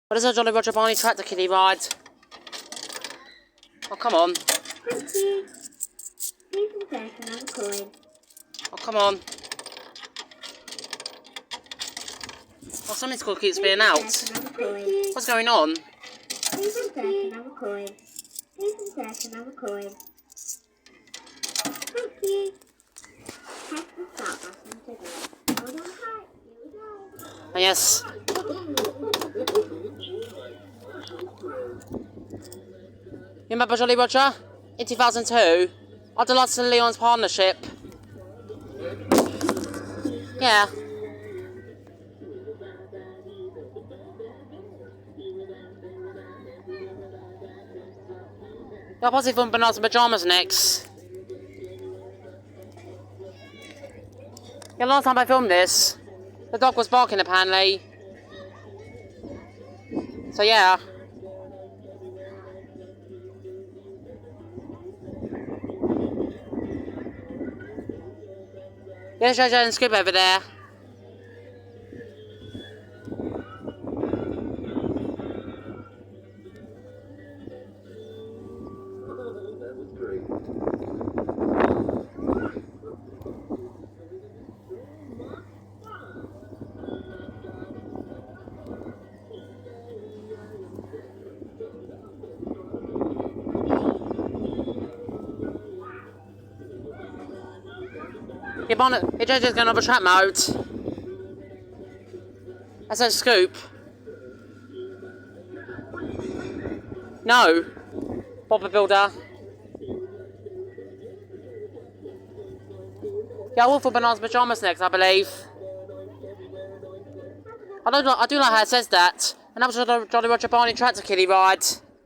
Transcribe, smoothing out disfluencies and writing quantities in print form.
What is a Jolly Roger Barney tractor kiddie ride? Oh, come on. Oh, come on. Oh, something's called keeps being out. What's going on? Oh, yes. You remember Jolly Roger? In 2002? After lots of Leon's partnership. Yeah. You're possibly from Bernard's pyjamas next. Yeah, last time I filmed this, the dog was barking apparently. So yeah. There's Jojo and Scoop over there. Yeah, Barney, Jojo's going over trap mode. That's a Scoop. No. Bobber Builder. Yeah, Wolf for Bernard's pyjamas next, I believe. I do like how it says that. And that was Jolly Roger Barney tractor kiddie ride.